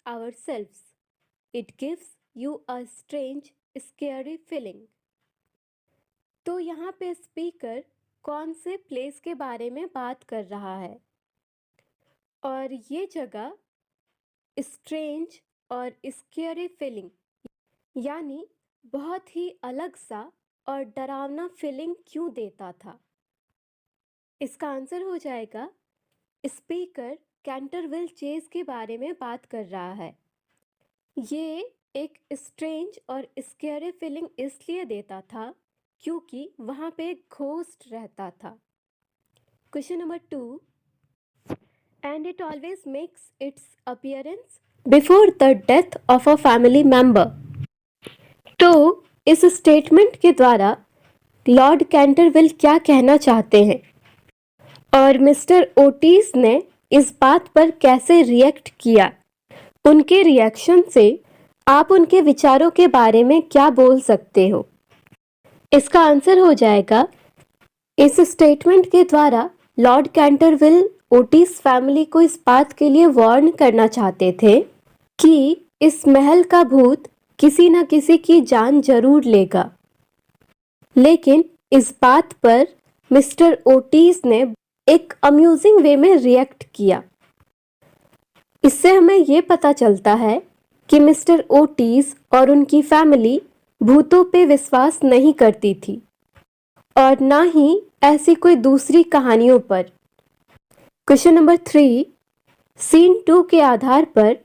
ourselves. It gives you a strange, scary feeling. तो यहाँ पे स्पीकर कौन से प्लेस के बारे में बात कर रहा है और ये जगह स्ट्रेंज और स्केरी फीलिंग यानी बहुत ही अलग सा और डरावना फीलिंग क्यों देता था। इसका आंसर हो जाएगा स्पीकर कैंटरविल चेज के बारे में बात कर रहा है। ये एक स्ट्रेंज और स्केरी फीलिंग इसलिए देता था क्योंकि वहाँ पे एक घोस्ट रहता था। Question number 2, and it always makes its appearance before the death of a family member. तो इस स्टेटमेंट के द्वारा लॉर्ड कैंटरविल क्या कहना चाहते हैं और मिस्टर ओटिस ने इस बात पर कैसे रिएक्ट किया, उनके रिएक्शन से आप उनके विचारों के बारे में क्या बोल सकते हो। इसका आंसर हो जाएगा इस स्टेटमेंट के द्वारा लॉर्ड कैंटरविल ओटिस फैमिली को इस बात के लिए वार्न करना चाहते थे कि इस महल का भूत किसी न किसी की जान जरूर लेगा। लेकिन इस बात पर मिस्टर ओटिस ने एक अम्यूजिंग वे में रिएक्ट किया। इससे हमें ये पता चलता है कि मिस्टर ओटिस और उनकी फैमिली भूतों पे विश्वास नहीं करती थी और ना ही ऐसी कोई दूसरी कहानियों पर। क्वेश्चन नंबर 3, सीन 2 के आधार पर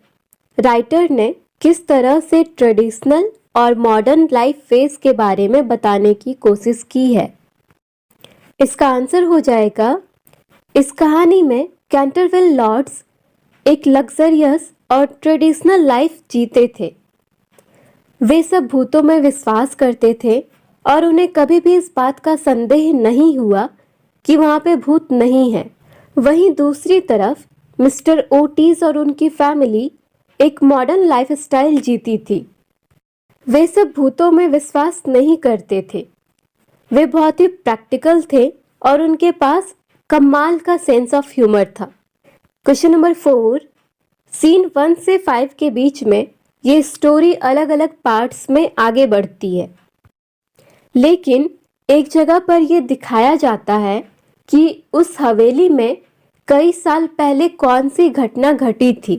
राइटर ने किस तरह से ट्रेडिशनल और मॉडर्न लाइफ फेस के बारे में बताने की कोशिश की है। इसका आंसर हो जाएगा इस कहानी में कैंटरविल लॉर्ड्स एक लग्जरियस और ट्रेडिशनल लाइफ जीते थे। वे सब भूतों में विश्वास करते थे और उन्हें कभी भी इस बात का संदेह नहीं हुआ कि वहाँ पे भूत नहीं है। वहीं दूसरी तरफ मिस्टर ओटिस और उनकी फैमिली एक मॉडर्न लाइफस्टाइल जीती थी। वे सब भूतों में विश्वास नहीं करते थे। वे बहुत ही प्रैक्टिकल थे और उनके पास कमाल का सेंस ऑफ ह्यूमर था। क्वेश्चन नंबर 4, सीन 1 से 5 के बीच में ये स्टोरी अलग अलग पार्ट्स में आगे बढ़ती है, लेकिन एक जगह पर यह दिखाया जाता है कि उस हवेली में कई साल पहले कौन सी घटना घटी थी।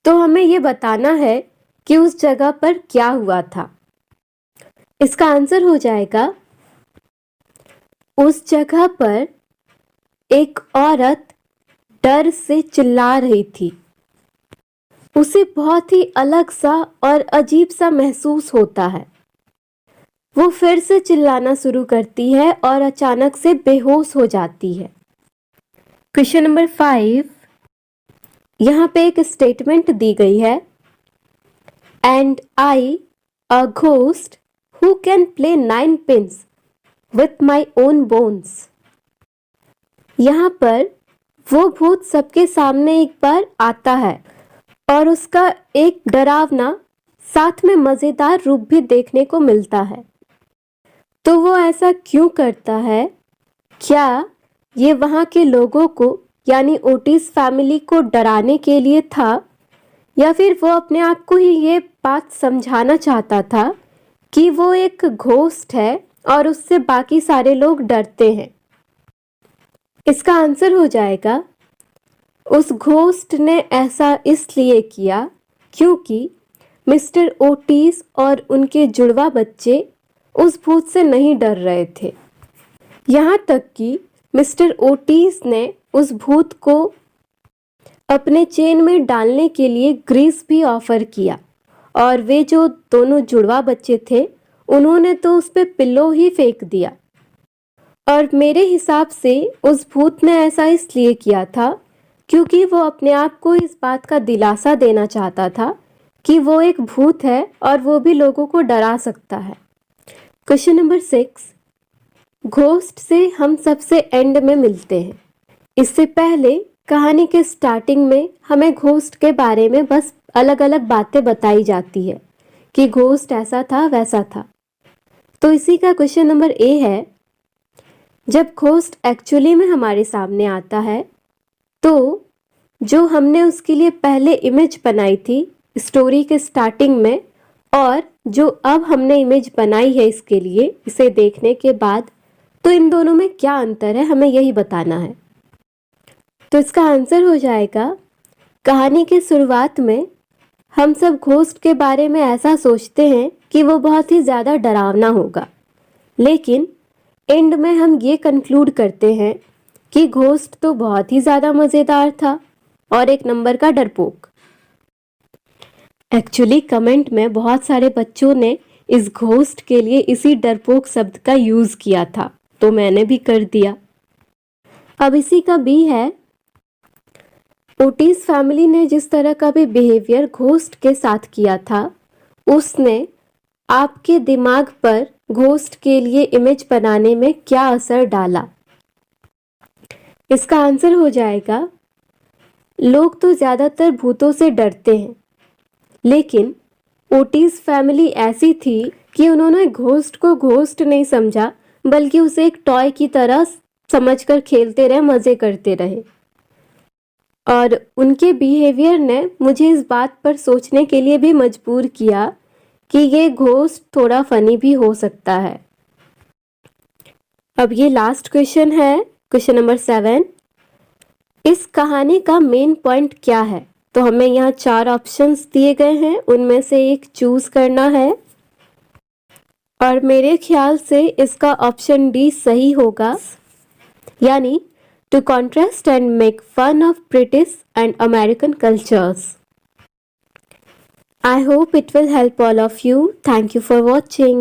तो हमें यह बताना है कि उस जगह पर क्या हुआ था। इसका आंसर हो जाएगा उस जगह पर एक औरत डर से चिल्ला रही थी। उसे बहुत ही अलग सा और अजीब सा महसूस होता है। वो फिर से चिल्लाना शुरू करती है और अचानक से बेहोश हो जाती है। क्वेश्चन नंबर 5, यहाँ पे एक स्टेटमेंट दी गई है, and I a ghost who can play 9 pins with my own bones. यहाँ पर वो भूत सबके सामने एक बार आता है और उसका एक डरावना साथ में मजेदार रूप भी देखने को मिलता है। तो वो ऐसा क्यों करता है? क्या ये वहाँ के लोगों को यानी ओटिस फैमिली को डराने के लिए था या फिर वो अपने आप को ही ये बात समझाना चाहता था कि वो एक घोस्ट है और उससे बाकी सारे लोग डरते हैं। इसका आंसर हो जाएगा उस घोस्ट ने ऐसा इसलिए किया क्योंकि मिस्टर ओटिस और उनके जुड़वा बच्चे उस भूत से नहीं डर रहे थे। यहाँ तक कि मिस्टर ओटिस ने उस भूत को अपने चेन में डालने के लिए ग्रीस भी ऑफर किया और वे जो दोनों जुड़वा बच्चे थे उन्होंने तो उस पे पिल्लो ही फेंक दिया। और मेरे हिसाब से उस भूत ने ऐसा इसलिए किया था क्योंकि वो अपने आप को इस बात का दिलासा देना चाहता था कि वो एक भूत है और वो भी लोगों को डरा सकता है। क्वेश्चन नंबर 6, घोस्ट से हम सबसे एंड में मिलते हैं। इससे पहले कहानी के स्टार्टिंग में हमें घोस्ट के बारे में बस अलग अलग बातें बताई जाती है कि घोस्ट ऐसा था वैसा था। तो इसी का क्वेश्चन नंबर ए है, जब घोस्ट एक्चुअली में हमारे सामने आता है तो जो हमने उसके लिए पहले इमेज बनाई थी स्टोरी के स्टार्टिंग में, और जो अब हमने इमेज बनाई है इसके लिए इसे देखने के बाद, तो इन दोनों में क्या अंतर है हमें यही बताना है। तो इसका आंसर हो जाएगा, कहानी के शुरुआत में हम सब घोस्ट के बारे में ऐसा सोचते हैं कि वो बहुत ही ज़्यादा डरावना होगा, लेकिन एंड में हम ये कंक्लूड करते हैं कि घोस्ट तो बहुत ही ज़्यादा मज़ेदार था और एक नंबर का डरपोक। एक्चुअली कमेंट में बहुत सारे बच्चों ने इस घोस्ट के लिए इसी डरपोक शब्द का यूज़ किया था, तो मैंने भी कर दिया। अब इसी का बी है, ओटिस फैमिली ने जिस तरह का भी बिहेवियर घोस्ट के साथ किया था, उसने आपके दिमाग पर घोस्ट के लिए इमेज बनाने में क्या असर डाला? इसका आंसर हो जाएगा, लोग तो ज़्यादातर भूतों से डरते हैं, लेकिन ओटिस फैमिली ऐसी थी कि उन्होंने घोस्ट को घोस्ट नहीं समझा, बल्कि उसे एक टॉय की तरह समझकर खेलते रहे, मज़े करते रहे। और उनके बिहेवियर ने मुझे इस बात पर सोचने के लिए भी मजबूर किया कि ये घोस्ट थोड़ा फनी भी हो सकता है। अब ये लास्ट क्वेश्चन है, क्वेश्चन नंबर 7। इस कहानी का मेन पॉइंट क्या है? तो हमें यहाँ 4 ऑप्शंस दिए गए हैं, उनमें से एक चूज करना है, और मेरे ख्याल से इसका ऑप्शन डी सही होगा, यानी to contrast and make fun of British and American cultures. I hope it will help all of you. Thank you for watching.